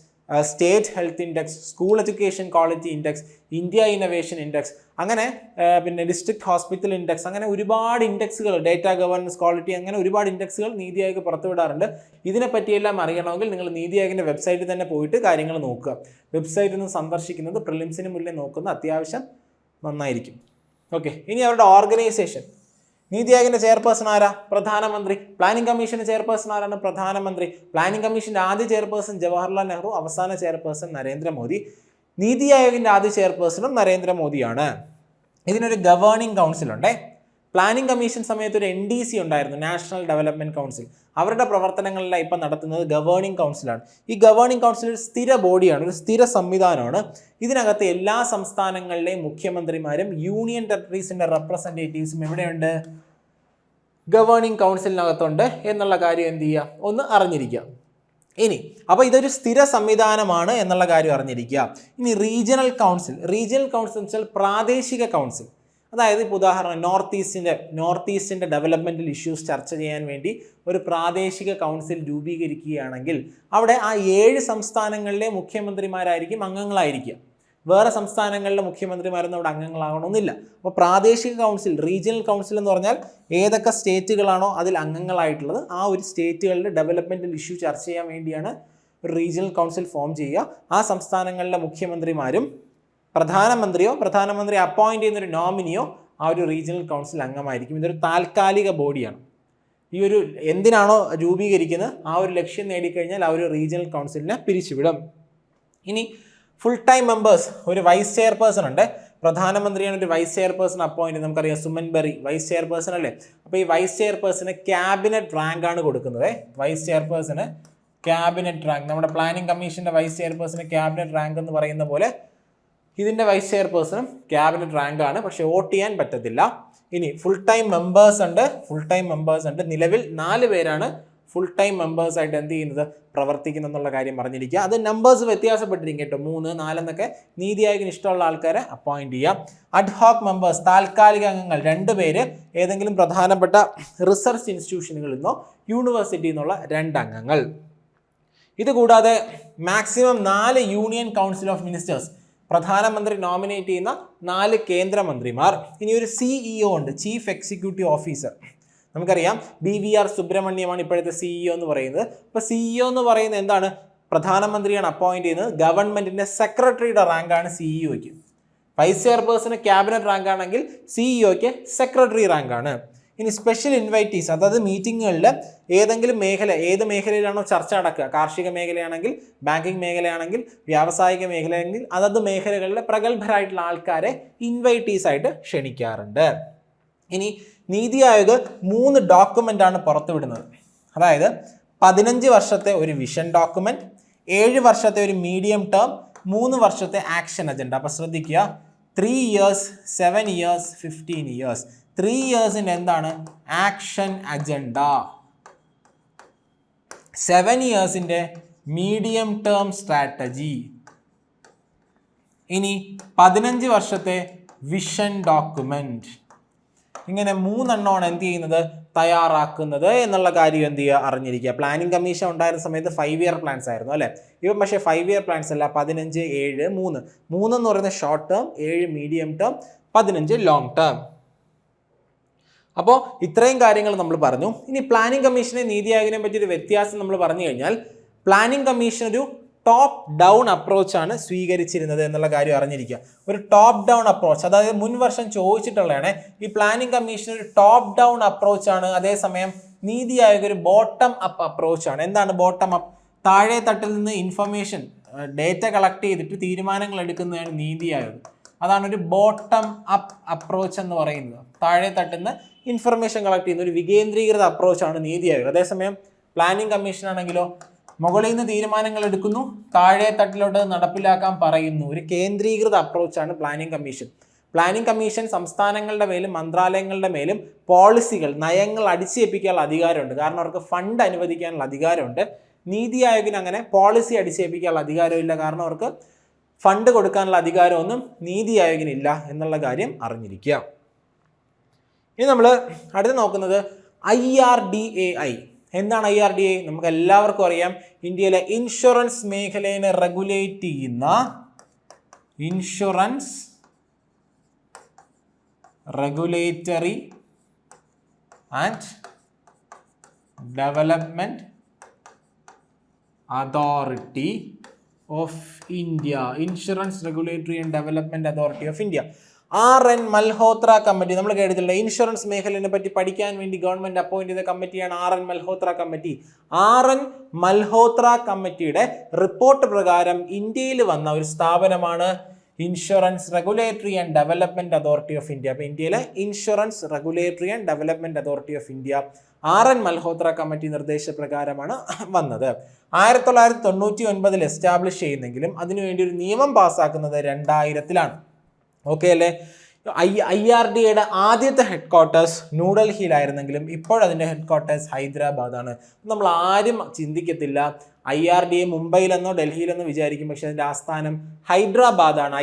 Speaker 1: state health index, school education quality index, India innovation index, അങ്ങനെ പിന്നെ ഡിസ്ട്രിക്ട് ഹോസ്പിറ്റൽ ഇൻഡെക്സ്, അങ്ങനെ ഒരുപാട് ഇൻഡെക്സുകൾ, ഡേറ്റാ ഗവേണൻസ് ക്വാളിറ്റി, അങ്ങനെ ഒരുപാട് ഇൻഡെക്സുകൾ നീതി ആയോഗ് പുറത്തുവിടാറുണ്ട്. ഇതിനെപ്പറ്റിയെല്ലാം അറിയണമെങ്കിൽ നിങ്ങൾ നീതി ആയോഗിൻ്റെ വെബ്സൈറ്റിൽ തന്നെ പോയിട്ട് കാര്യങ്ങൾ നോക്കുക. വെബ്സൈറ്റിൽ നിന്ന് സന്ദർശിക്കുന്നത് പ്രിലിംസിന് മുന്നേ നോക്കുന്ന അത്യാവശ്യം നന്നായിരിക്കും. ഓക്കെ, ഇനി അവരുടെ ഓർഗനൈസേഷൻ. നീതി ആയോഗിൻ്റെ ചെയർപേഴ്സൺ ആരാ? പ്രധാനമന്ത്രി. പ്ലാനിംഗ് കമ്മീഷൻ്റെ ചെയർപേഴ്സൺ ആരാണ്? പ്രധാനമന്ത്രി. പ്ലാനിംഗ് കമ്മീഷൻ്റെ ആദ്യ ചെയർപേഴ്സൺ ജവഹർലാൽ നെഹ്റു, അവസാന ചെയർപേഴ്സൺ നരേന്ദ്രമോദി. നീതി ആയോഗിൻ്റെ ആദ്യ ചെയർപേഴ്സണും നരേന്ദ്രമോദിയാണ്. ഇതിനൊരു ഗവേണിംഗ് കൗൺസിലുണ്ട്. പ്ലാനിംഗ് കമ്മീഷൻ സമയത്ത് ഒരു NDC ഉണ്ടായിരുന്നു, നാഷണൽ ഡെവലപ്മെൻറ്റ് കൗൺസിൽ. അവരുടെ പ്രവർത്തനങ്ങളെല്ലാം ഇപ്പം നടത്തുന്നത് ഗവേണിംഗ് കൗൺസിലാണ്. ഈ ഗവേണിംഗ് കൗൺസിൽ ഒരു സ്ഥിര ബോഡിയാണ്, ഒരു സ്ഥിര സംവിധാനമാണ്. ഇതിനകത്ത് എല്ലാ സംസ്ഥാനങ്ങളിലെയും മുഖ്യമന്ത്രിമാരും യൂണിയൻ ടെറിട്ടറീസിൻ്റെ റെപ്രസെൻറ്റേറ്റീവ്സും എവിടെയുണ്ട്? ഗവേണിംഗ് കൗൺസിലിനകത്തുണ്ട് എന്നുള്ള കാര്യം എന്ത് ചെയ്യുക? ഒന്ന് അറിഞ്ഞിരിക്കുക. ഇനി അപ്പോൾ ഇതൊരു സ്ഥിര സംവിധാനമാണ് എന്നുള്ള കാര്യം അറിഞ്ഞിരിക്കുക. ഇനി റീജിയണൽ കൗൺസിൽ. റീജിയണൽ കൗൺസിൽ എന്ന് വെച്ചാൽ പ്രാദേശിക കൗൺസിൽ. അതായത് ഇപ്പോൾ ഉദാഹരണം നോർത്ത് ഈസ്റ്റിൻ്റെ ഡെവലപ്മെൻറ്റൽ ഇഷ്യൂസ് ചർച്ച ചെയ്യാൻ വേണ്ടി ഒരു പ്രാദേശിക കൗൺസിൽ രൂപീകരിക്കുകയാണെങ്കിൽ അവിടെ ആ 7 സംസ്ഥാനങ്ങളിലെ മുഖ്യമന്ത്രിമാരായിരിക്കും അംഗങ്ങളായിരിക്കുക. വേറെ സംസ്ഥാനങ്ങളിലെ മുഖ്യമന്ത്രിമാരൊന്നും അവിടെ അംഗങ്ങളാകണമെന്നില്ല. അപ്പോൾ പ്രാദേശിക കൗൺസിൽ, റീജിയണൽ കൗൺസിൽ എന്ന് പറഞ്ഞാൽ ഏതൊക്കെ സ്റ്റേറ്റുകളാണോ അതിൽ അംഗങ്ങളായിട്ടുള്ളത് ആ ഒരു സ്റ്റേറ്റുകളുടെ ഡെവലപ്മെൻറ്റൽ ഇഷ്യൂ ചർച്ച ചെയ്യാൻ വേണ്ടിയാണ് ഒരു റീജിയണൽ കൗൺസിൽ ഫോം ചെയ്യുക. ആ സംസ്ഥാനങ്ങളിലെ മുഖ്യമന്ത്രിമാരും പ്രധാനമന്ത്രി അപ്പോയിന്റ് ചെയ്യുന്ന ഒരു നോമിനിയോ ആ ഒരു റീജിയണൽ കൗൺസിൽ അംഗമായിരിക്കും. ഇതൊരു താൽക്കാലിക ബോഡിയാണ്. ഈ ഒരു എന്തിനാണോ രൂപീകരിക്കുന്നത് ആ ഒരു ലക്ഷ്യം നേടിക്കഴിഞ്ഞാൽ ആ ഒരു റീജിയണൽ കൗൺസിലിനെ പിരിച്ചുവിടും. ഇനി ഫുൾ ടൈം മെമ്പേഴ്സ്, ഒരു വൈസ് ചെയർപേഴ്സൺ ഉണ്ട്. പ്രധാനമന്ത്രിയാണ് ഒരു വൈസ് ചെയർപേഴ്സൺ അപ്പോയിന്റ്, നമുക്കറിയാം സുമൻ ബെറി വൈസ് ചെയർപേഴ്സൺ അല്ലേ. അപ്പോൾ ഈ വൈസ് ചെയർപേഴ്സണ് ക്യാബിനറ്റ് റാങ്ക് ആണ് കൊടുക്കുന്നത്. വൈസ് ചെയർപേഴ്സണ് ക്യാബിനറ്റ് റാങ്ക്, നമ്മുടെ പ്ലാനിംഗ് കമ്മീഷന്റെ വൈസ് ചെയർപേഴ്സണ് ക്യാബിനറ്റ് റാങ്ക് എന്ന് പറയുന്ന പോലെ ഇതിന്റെ വൈസ് ചെയർപേഴ്സണും ക്യാബിനറ്റ് റാങ്ക് ആണ്, പക്ഷെ വോട്ട് ചെയ്യാൻ പറ്റത്തില്ല. ഇനി ഫുൾ ടൈം മെമ്പേഴ്സ് ഉണ്ട്. നിലവിൽ 4 പേരാണ് ഫുൾ ടൈം മെമ്പേഴ്സ് ആയിട്ട് എന്ത് ചെയ്യുന്നത്, പ്രവർത്തിക്കുന്നത് എന്നുള്ള കാര്യം പറഞ്ഞിരിക്കുക. അത് നമ്പേഴ്സ് വ്യത്യാസപ്പെട്ടിരിക്കും കേട്ടോ, 3, 4 എന്നൊക്കെ. നീതി ആയോഗിന് ഇഷ്ടമുള്ള ആൾക്കാരെ അപ്പോയിന്റ് ചെയ്യാം. അഡ്ഹോക്ക് മെമ്പേഴ്സ്, താൽക്കാലിക അംഗങ്ങൾ 2 പേര് ഏതെങ്കിലും പ്രധാനപ്പെട്ട റിസർച്ച് ഇൻസ്റ്റിറ്റ്യൂഷനുകളിൽ നിന്നോ യൂണിവേഴ്സിറ്റിയിൽ നിന്നുള്ള 2 അംഗങ്ങൾ. ഇതുകൂടാതെ maximum 4 union council of ministers, പ്രധാനമന്ത്രി നോമിനേറ്റ് ചെയ്യുന്ന 4 കേന്ദ്രമന്ത്രിമാർ. ഇനി ഒരു CEO ഉണ്ട്, ചീഫ് എക്സിക്യൂട്ടീവ് ഓഫീസർ. നമുക്കറിയാം BVR സുബ്രഹ്മണ്യമാണ് ഇപ്പോഴത്തെ CEO എന്ന് പറയുന്നത്. അപ്പോൾ CEO എന്ന് പറയുന്നത് എന്താണ്, പ്രധാനമന്ത്രിയാണ് അപ്പോയിന്റ് ചെയ്യുന്നത്. ഗവൺമെന്റിന്റെ സെക്രട്ടറിയുടെ റാങ്കാണ് CEOയ്ക്ക്. വൈസ് ചെയർപേഴ്സണ് ക്യാബിനറ്റ് റാങ്ക് ആണെങ്കിൽ CEOയ്ക്ക് സെക്രട്ടറി റാങ്കാണ്. ഇനി സ്പെഷ്യൽ ഇൻവൈറ്റീസ്, അതായത് മീറ്റിങ്ങുകളിൽ ഏതെങ്കിലും ഏത് മേഖലയിലാണോ ചർച്ച നടക്കുക, കാർഷിക മേഖലയാണെങ്കിൽ, ബാങ്കിങ് മേഖലയാണെങ്കിൽ, വ്യാവസായിക മേഖലയാണെങ്കിൽ അതത് മേഖലകളിലെ പ്രഗത്ഭരായിട്ടുള്ള ആൾക്കാരെ ഇൻവൈറ്റീസ് ആയിട്ട് ക്ഷണിക്കാറുണ്ട്. ഇനി നീതി ആയോഗ് 3 ഡോക്യുമെന്റ് ആണ് പുറത്തുവിടുന്നത്. അതായത് 15 വർഷത്തെ ഒരു വിഷൻ ഡോക്യുമെന്റ്, 7 വർഷത്തെ ഒരു മീഡിയം ടേം, 3 വർഷത്തെ ആക്ഷൻ അജണ്ട. അപ്പോൾ ശ്രദ്ധിക്കുക, 3 years, 7 years, 15 years. 3 yearsന്റെ എന്താണ്, ആക്ഷൻ അജണ്ട. 7 yearsന്റെ മീഡിയം ടേം സ്ട്രാറ്റജി. ഇനി 15 വർഷത്തെ വിഷൻ ഡോക്യുമെന്റ്. ഇങ്ങനെ 3 എണ്ണമാണ് എന്ത് ചെയ്യുന്നത്, തയ്യാറാക്കുന്നത് എന്നുള്ള കാര്യം എന്ത് ചെയ്യുക, അറിഞ്ഞിരിക്കുക. പ്ലാനിംഗ് കമ്മീഷൻ ഉണ്ടായിരുന്ന സമയത്ത് 5 year പ്ലാൻസ് ആയിരുന്നു അല്ലേ. ഇപ്പം പക്ഷേ 5 year പ്ലാൻസ് അല്ല, 15, 7, 3. 3 എന്ന് പറയുന്നത് short term, 7 medium term, 15 long term. അപ്പോൾ ഇത്രയും കാര്യങ്ങൾ നമ്മൾ പറഞ്ഞു. ഇനി പ്ലാനിംഗ് കമ്മീഷനെ നീതി ആയോഗിനെ പറ്റിയൊരു വ്യത്യാസം നമ്മൾ പറഞ്ഞു കഴിഞ്ഞാൽ, പ്ലാനിംഗ് കമ്മീഷൻ ഒരു ടോപ്പ് ഡൗൺ അപ്രോച്ചാണ് സ്വീകരിച്ചിരുന്നത് എന്നുള്ള കാര്യം അറിഞ്ഞിരിക്കുക. ഒരു ടോപ്പ് ഡൗൺ അപ്രോച്ച്, അതായത് മുൻ വർഷം ചോദിച്ചിട്ടുള്ളതാണ്. ഈ പ്ലാനിംഗ് കമ്മീഷൻ ഒരു ടോപ്പ് ഡൗൺ അപ്രോച്ചാണ്. അതേസമയം നീതി ആയോഗ് ഒരു ബോട്ടം അപ്പ് അപ്രോച്ചാണ്. എന്താണ് ബോട്ടം അപ്പ്? താഴെ തട്ടിൽ നിന്ന് ഇൻഫർമേഷൻ, ഡേറ്റ കളക്ട് ചെയ്തിട്ട് തീരുമാനങ്ങൾ എടുക്കുന്നതാണ് നീതി ആയോഗ്. അതാണ് ഒരു ബോട്ടം അപ്പ് അപ്രോച്ച് എന്ന് പറയുന്നത്. താഴെ തട്ടിൽ നിന്ന് ഇൻഫർമേഷൻ കളക്ട് ചെയ്യുന്ന ഒരു വികേന്ദ്രീകൃത അപ്രോച്ചാണ് നീതി ആയോഗ്. അതേസമയം പ്ലാനിംഗ് കമ്മീഷൻ ആണെങ്കിലോ മുകളിൽ നിന്ന് തീരുമാനങ്ങൾ എടുക്കുന്നു, താഴെ തട്ടിലോട്ട് നടപ്പിലാക്കാൻ പറയുന്നു. ഒരു കേന്ദ്രീകൃത അപ്രോച്ചാണ് പ്ലാനിംഗ് കമ്മീഷൻ. പ്ലാനിംഗ് കമ്മീഷൻ സംസ്ഥാനങ്ങളുടെ മേലും മന്ത്രാലയങ്ങളുടെ മേലും പോളിസികൾ, നയങ്ങൾ അടിച്ചേൽപ്പിക്കാനുള്ള അധികാരമുണ്ട്. കാരണം അവർക്ക് ഫണ്ട് അനുവദിക്കാനുള്ള അധികാരമുണ്ട്. നീതി ആയോഗിന് അങ്ങനെ പോളിസി അടിച്ചേൽപ്പിക്കാനുള്ള അധികാരമില്ല. കാരണം അവർക്ക് ഫണ്ട് കൊടുക്കാനുള്ള അധികാരമൊന്നും നീതി ആയോഗിനില്ല എന്നുള്ള കാര്യം അറിഞ്ഞിരിക്കുക. ഇനി നമ്മൾ അടുത്ത് നോക്കുന്നത് IRDAI. എന്താണ് IRDAI? നമുക്ക് എല്ലാവർക്കും അറിയാം, ഇന്ത്യയിലെ ഇൻഷുറൻസ് മേഖലയെ റെഗുലേറ്റ് ചെയ്യുന്ന insurance regulatory and development authority of India. Insurance regulatory and development authority of India. RN Malhotra committee. നമ്മൾ കേട്ടിട്ടുണ്ട്, ഇൻഷുറൻസ് മേഖലയെ പറ്റി പഠിക്കാൻ വേണ്ടി ഗവൺമെന്റ് അപ്പോയിന്റ് ചെയ്ത കമ്മിറ്റിയാണ് RN Malhotra committee. RN Malhotra കമ്മിറ്റിയുടെ റിപ്പോർട്ട് പ്രകാരം ഇന്ത്യയിൽ വന്ന ഒരു സ്ഥാപനമാണ് insurance regulatory and development authority of India. അപ്പോൾ ഇന്ത്യയിലെ insurance regulatory and development authority of India RN Malhotra committee നിർദ്ദേശപ്രകാരമാണ് വന്നത്. 1999 എസ്റ്റാബ്ലിഷ് ചെയ്യുന്നെങ്കിലും അതിനുവേണ്ടി ഒരു നിയമം പാസ്സാക്കുന്നത് 2000-ലാണ്. ഓക്കെ അല്ലേ? IRDAയുടെ ആദ്യത്തെ ഹെഡ് ക്വാർട്ടേഴ്സ് ന്യൂഡൽഹിയിലായിരുന്നെങ്കിലും ഇപ്പോഴതിൻ്റെ ഹെഡ് ക്വാർട്ടേഴ്സ് ഹൈദരാബാദാണ്. നമ്മൾ ആരും ചിന്തിക്കത്തില്ല IRDA മുംബൈയിലെന്നോ ഡൽഹിയിലെന്നോ വിചാരിക്കും, പക്ഷെ അതിൻ്റെ ആസ്ഥാനം ഹൈദരാബാദാണ്.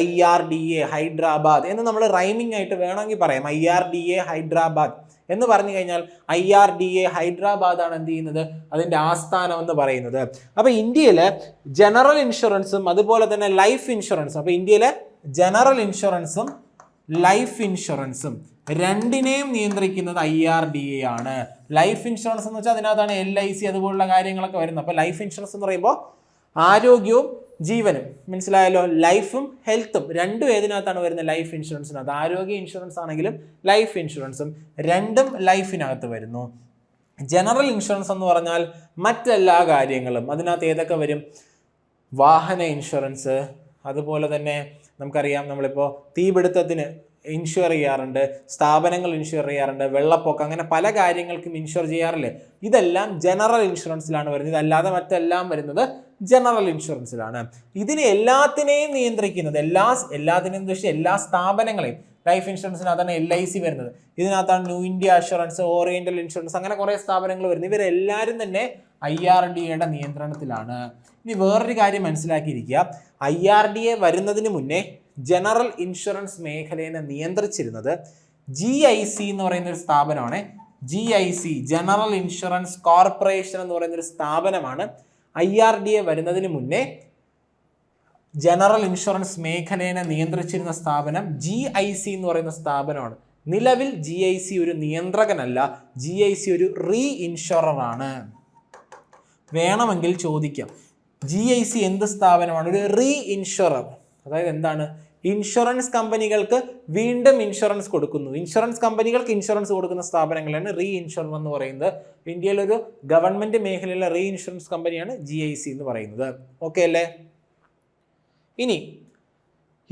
Speaker 1: IRDA ഹൈദരാബാദ് എന്ന് നമ്മൾ റൈമിംഗ് ആയിട്ട് വേണമെങ്കിൽ പറയാം. IRDA ഹൈദരാബാദ് എന്ന് പറഞ്ഞു കഴിഞ്ഞാൽ IRDA ഹൈദരാബാദാണ് എന്ത് ചെയ്യുന്നത്, അതിൻ്റെ ആസ്ഥാനം എന്ന് പറയുന്നത്. അപ്പോൾ ഇന്ത്യയിലെ ജനറൽ ഇൻഷുറൻസും അതുപോലെ തന്നെ ലൈഫ് ഇൻഷുറൻസും, അപ്പോൾ ഇന്ത്യയിലെ ജനറൽ ഇൻഷുറൻസും ലൈഫ് ഇൻഷുറൻസും രണ്ടിനെയും നിയന്ത്രിക്കുന്നത് IRDA ആണ്. ലൈഫ് ഇൻഷുറൻസ് എന്ന് വെച്ചാൽ അതിനകത്താണ് LIC അതുപോലുള്ള കാര്യങ്ങളൊക്കെ വരുന്നത്. അപ്പോൾ ലൈഫ് ഇൻഷുറൻസ് എന്ന് പറയുമ്പോൾ ആരോഗ്യവും ജീവനും, മനസ്സിലായല്ലോ, ലൈഫും ഹെൽത്തും രണ്ടും ഏതിനകത്താണ് വരുന്നത്? ലൈഫ് ഇൻഷുറൻസിനകത്ത്. ആരോഗ്യ ഇൻഷുറൻസ് ആണെങ്കിലും ലൈഫ് ഇൻഷുറൻസും രണ്ടും ലൈഫിനകത്ത് വരുന്നു. ജനറൽ ഇൻഷുറൻസ് എന്ന് പറഞ്ഞാൽ മറ്റെല്ലാ കാര്യങ്ങളും, അതിനകത്ത് ഏതൊക്കെ വരും? വാഹന ഇൻഷുറൻസ്, അതുപോലെ തന്നെ നമുക്കറിയാം നമ്മളിപ്പോൾ തീപിടുത്തത്തിന് ഇൻഷുർ ചെയ്യാറുണ്ട്, സ്ഥാപനങ്ങൾ ഇൻഷുർ ചെയ്യാറുണ്ട്, വെള്ളപ്പൊക്കം, അങ്ങനെ പല കാര്യങ്ങൾക്കും ഇൻഷുർ ചെയ്യാറില്ലേ? ഇതെല്ലാം ജനറൽ ഇൻഷുറൻസിലാണ് വരുന്നത്. ഇതല്ലാതെ മറ്റെല്ലാം വരുന്നത് ജനറൽ ഇൻഷുറൻസിലാണ്. ഇതിനെ എല്ലാത്തിനെയും നിയന്ത്രിക്കുന്നത്, എല്ലാത്തിനെയും ഉദ്ദേശിച്ച് എല്ലാ സ്ഥാപനങ്ങളെയും. ലൈഫ് ഇൻഷുറൻസിനകത്താണ് LIC വരുന്നത്, ഇതിനകത്താണ് New India Assurance, Oriental Insurance, അങ്ങനെ കുറേ സ്ഥാപനങ്ങൾ വരുന്നത്. ഇവരെല്ലാവരും തന്നെ IRDAയുടെ നിയന്ത്രണത്തിലാണ്. ഇനി വേറൊരു കാര്യം മനസ്സിലാക്കിയിരിക്കുക, IRDA വരുന്നതിന് മുന്നേ ജനറൽ ഇൻഷുറൻസ് മേഖലയെ നിയന്ത്രിച്ചിരുന്നത് GIC എന്ന് പറയുന്ന ഒരു സ്ഥാപനമാണ്. GIC, ജനറൽ ഇൻഷുറൻസ് കോർപ്പറേഷൻ എന്ന് പറയുന്ന ഒരു സ്ഥാപനമാണ്. IRDA വരുന്നതിന് മുന്നേ ജനറൽ ഇൻഷുറൻസ് മേഖലയെ നിയന്ത്രിച്ചിരുന്ന സ്ഥാപനം GIC എന്ന് പറയുന്ന സ്ഥാപനമാണ്. നിലവിൽ GIC ഒരു നിയന്ത്രകനല്ല, GIC ഒരു റീ ഇൻഷുററാണ്. വേണമെങ്കിൽ ചോദിക്കാം, GIC എന്ത് സ്ഥാപനമാണ്? ഒരു റീ ഇൻഷുറർ. അതായത് എന്താണ്? ഇൻഷുറൻസ് കമ്പനികൾക്ക് വീണ്ടും ഇൻഷുറൻസ് കൊടുക്കുന്നു. ഇൻഷുറൻസ് കമ്പനികൾക്ക് ഇൻഷുറൻസ് കൊടുക്കുന്ന സ്ഥാപനങ്ങളാണ് റീ ഇൻഷുറർ എന്ന് പറയുന്നത്. ഇന്ത്യയിലൊരു ഗവൺമെന്റ് മേഖലയിലെ റീ ഇൻഷുറൻസ് കമ്പനിയാണ് GIC എന്ന് പറയുന്നത്. ഓക്കെ അല്ലേ? ഇനി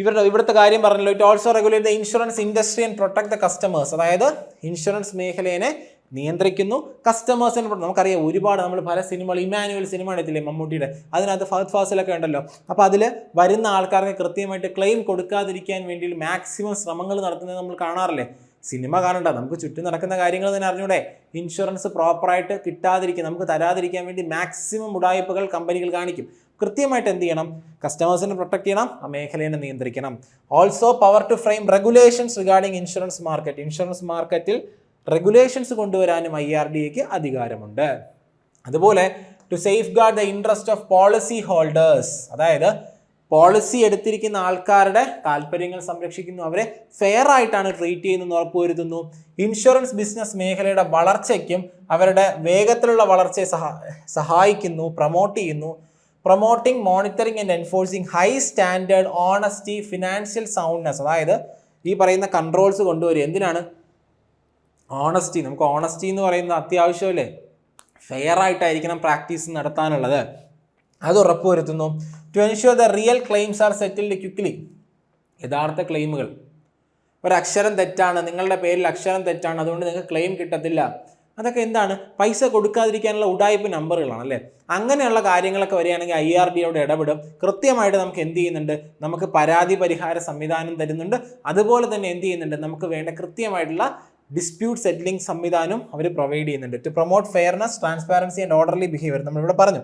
Speaker 1: ഇവിടുത്തെ കാര്യം പറഞ്ഞല്ലോ, it also regulate the insurance industry and protect the customers. അതായത് ഇൻഷുറൻസ് മേഖലയെ നിയന്ത്രിക്കുന്നു, കസ്റ്റമേഴ്സിനെ. നമുക്കറിയാം ഒരുപാട്, നമ്മൾ പല സിനിമകൾ, ഇമാനുവൽ സിനിമ എടുത്തില്ലേ മമ്മൂട്ടിയുടെ, അതിനകത്ത് ഫഹദ് ഫാസിലൊക്കെ ഉണ്ടല്ലോ. അപ്പോൾ അതിൽ വരുന്ന ആൾക്കാർക്ക് കൃത്യമായിട്ട് ക്ലെയിം കൊടുക്കാതിരിക്കാൻ വേണ്ടി മാക്സിമം ശ്രമങ്ങൾ നടത്തുന്നത് നമ്മൾ കാണാറില്ലേ? സിനിമ കാണണ്ട, നമുക്ക് ചുറ്റും നടക്കുന്ന കാര്യങ്ങൾ തന്നെ അറിഞ്ഞൂടെ? ഇൻഷുറൻസ് പ്രോപ്പറായിട്ട് കിട്ടാതിരിക്കുക, നമുക്ക് തരാതിരിക്കാൻ വേണ്ടി മാക്സിമം ഉടായ്പകൾ കമ്പനികൾ കാണിക്കും. കൃത്യമായിട്ട് എന്ത് ചെയ്യണം? കസ്റ്റമേഴ്സിനെ പ്രൊട്ടക്ട് ചെയ്യണം, ആ മേഖലയെ നിയന്ത്രിക്കണം. Also power to frame regulations regarding insurance market. Insurance മാർക്കറ്റിൽ റെഗുലേഷൻസ് കൊണ്ടുവരാനും IRDAക്ക് അധികാരമുണ്ട്. അതുപോലെ to safeguard the interest of policy holders. അതായത് പോളിസി എടുത്തിരിക്കുന്ന ആൾക്കാരുടെ താല്പര്യങ്ങൾ സംരക്ഷിക്കുന്നു, അവരെ ഫെയർ ആയിട്ടാണ് ട്രീറ്റ് ചെയ്യുന്നതെന്ന് ഉറപ്പുവരുത്തുന്നു. ഇൻഷുറൻസ് ബിസിനസ് മേഖലയുടെ വളർച്ചയ്ക്കും അവരുടെ വേഗത്തിലുള്ള വളർച്ചയെ സഹായിക്കുന്നു, പ്രൊമോട്ട് ചെയ്യുന്നു. Promoting, monitoring and enforcing high standard, honesty, financial soundness. അതായത് ഈ പറയുന്ന കൺട്രോൾസ് കൊണ്ടുവരിക. എന്തിനാണ്? ഓണസ്റ്റി. നമുക്ക് ഓണസ്റ്റി എന്ന് പറയുന്നത് അത്യാവശ്യമല്ലേ? ഫെയർ ആയിട്ടായിരിക്കണം പ്രാക്ടീസ് നടത്താനുള്ളത്, അത് ഉറപ്പുവരുത്തുന്നു. To ensure the real claims are settled quickly. യഥാർത്ഥ ക്ലെയിമുകൾ, ഒരക്ഷരം തെറ്റാണ്, നിങ്ങളുടെ പേരിൽ അക്ഷരം തെറ്റാണ്, അതുകൊണ്ട് നിങ്ങൾക്ക് ക്ലെയിം കിട്ടത്തില്ല, അതൊക്കെ എന്താണ്? പൈസ കൊടുക്കാതിരിക്കാനുള്ള ഉടായ്പ നമ്പറുകളാണ് അല്ലേ? അങ്ങനെയുള്ള കാര്യങ്ങളൊക്കെ വരികയാണെങ്കിൽ IRDAയോട് ഇടപെടും. കൃത്യമായിട്ട് നമുക്ക് എന്ത് ചെയ്യുന്നുണ്ട്? നമുക്ക് പരാതി പരിഹാര സംവിധാനം തരുന്നുണ്ട്. അതുപോലെ തന്നെ എന്ത് ചെയ്യുന്നുണ്ട്? നമുക്ക് വേണ്ട കൃത്യമായിട്ടുള്ള ഡിസ്പ്യൂട്ട് സെറ്റിലിംഗ് സംവിധാനം അവർ പ്രൊവൈഡ് ചെയ്യുന്നുണ്ട്. To promote fairness, transparency and orderly behaviour നമ്മളിവിടെ പറഞ്ഞു.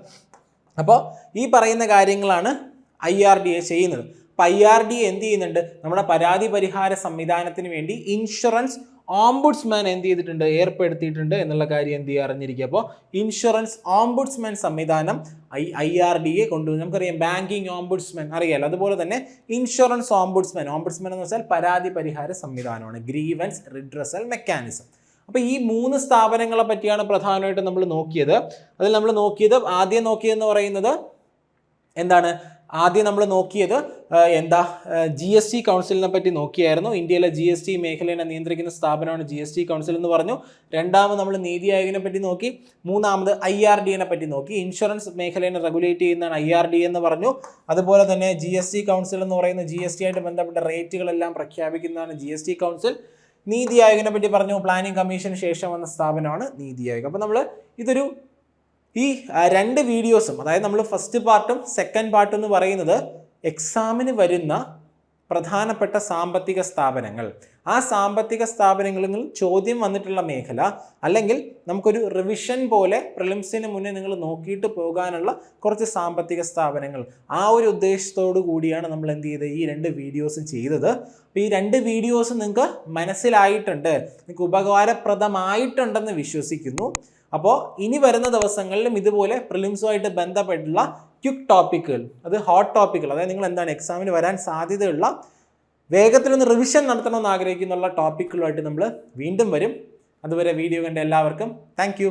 Speaker 1: അപ്പോൾ ഈ പറയുന്ന കാര്യങ്ങളാണ് IRDA ചെയ്യുന്നത്. അപ്പോൾ IRDA എന്ത് ചെയ്യുന്നുണ്ട്? നമ്മുടെ പരാതി പരിഹാര സംവിധാനത്തിന് വേണ്ടി ഇൻഷുറൻസ് ഓംബുഡ്സ്മാൻ എന്ത് ചെയ്തിട്ടുണ്ട്? ഏർപ്പെടുത്തിയിട്ടുണ്ട് എന്നുള്ള കാര്യം എന്ത് ചെയ്യുക? അറിഞ്ഞിരിക്കുക. അപ്പോൾ ഇൻഷുറൻസ് ഓംബുഡ്സ്മാൻ സംവിധാനം IRDA കൊണ്ടുവന്നു. നമുക്കറിയാം ബാങ്കിങ് ഓംബുഡ്സ്മാൻ അറിയാലോ, അതുപോലെ തന്നെ ഇൻഷുറൻസ് ഓംബുഡ്സ്മാൻ. ഓംബുഡ്സ്മാൻ എന്ന് വെച്ചാൽ പരാതി പരിഹാര സംവിധാനമാണ്, ഗ്രീവൻസ് റിഡ്രസൽ മെക്കാനിസം. അപ്പോൾ ഈ 3 സ്ഥാപനങ്ങളെ പറ്റിയാണ് പ്രധാനമായിട്ടും നമ്മൾ നോക്കിയത്. അതിൽ നമ്മൾ ആദ്യം നോക്കിയതെന്ന് പറയുന്നത് എന്താണ്? ആദ്യം നമ്മൾ നോക്കിയത് GST കൗൺസിലിനെ പറ്റി നോക്കിയായിരുന്നു. ഇന്ത്യയിലെ GST മേഖലയെ നിയന്ത്രിക്കുന്ന സ്ഥാപനമാണ് GST കൗൺസിൽ എന്ന് പറഞ്ഞു. രണ്ടാമത് നമ്മൾ നീതി ആയോഗിനെ പറ്റി നോക്കി. മൂന്നാമത് IRDAനെ പറ്റി നോക്കി. ഇൻഷുറൻസ് മേഖലയെ റെഗുലേറ്റ് ചെയ്യുന്നതാണ് IRDA എന്ന് പറഞ്ഞു. അതുപോലെ തന്നെ GST കൗൺസിൽ എന്ന് പറയുന്ന GST ആയിട്ട് ബന്ധപ്പെട്ട റേറ്റുകളെല്ലാം പ്രഖ്യാപിക്കുന്നതാണ് GST കൗൺസിൽ. നീതി ആയോഗിനെ പറ്റി പറഞ്ഞു. പ്ലാനിംഗ് കമ്മീഷന് ശേഷം വന്ന സ്ഥാപനമാണ് നീതി ആയോഗ്. അപ്പോൾ നമ്മൾ ഈ 2 വീഡിയോസും, അതായത് നമ്മൾ ഫസ്റ്റ് പാർട്ടും സെക്കൻഡ് പാർട്ടും എന്ന് പറയുന്നത് എക്സാമിന് വരുന്ന പ്രധാനപ്പെട്ട സാമ്പത്തിക സ്ഥാപനങ്ങൾ, ആ സാമ്പത്തിക സ്ഥാപനങ്ങളിൽ നിന്ന് ചോദ്യം വന്നിട്ടുള്ള മേഖല, അല്ലെങ്കിൽ നമുക്കൊരു റിവിഷൻ പോലെ പ്രിലിംസിന് മുന്നേ നിങ്ങൾ നോക്കിയിട്ട് പോകാനുള്ള കുറച്ച് സാമ്പത്തിക സ്ഥാപനങ്ങൾ, ആ ഒരു ഉദ്ദേശത്തോടു കൂടിയാണ് നമ്മൾ എന്ത് ചെയ്തത്? ഈ 2 വീഡിയോസും ചെയ്തത്. അപ്പോൾ ഈ 2 വീഡിയോസും നിങ്ങൾക്ക് മനസ്സിലായിട്ടുണ്ട്, നിങ്ങൾക്ക് ഉപകാരപ്രദമായിട്ടുണ്ടെന്ന് വിശ്വസിക്കുന്നു. അപ്പോൾ ഇനി വരുന്ന ദിവസങ്ങളിലും ഇതുപോലെ പ്രിലിംസുമായിട്ട് ബന്ധപ്പെട്ടുള്ള ക്വിക്ക് ടോപ്പിക്കുകൾ, അത് ഹോട്ട് ടോപ്പിക്കുകൾ, അതായത് നിങ്ങൾ എന്താണ് എക്സാമിന് വരാൻ സാധ്യതയുള്ള വേഗത്തിലൊന്ന് റിവിഷൻ നടത്തണമെന്ന് ആഗ്രഹിക്കുന്നുള്ള ടോപ്പിക്കുകളുമായിട്ട് നമ്മൾ വീണ്ടും വരും. അതുവരെ വീഡിയോ കണ്ട എല്ലാവർക്കും താങ്ക്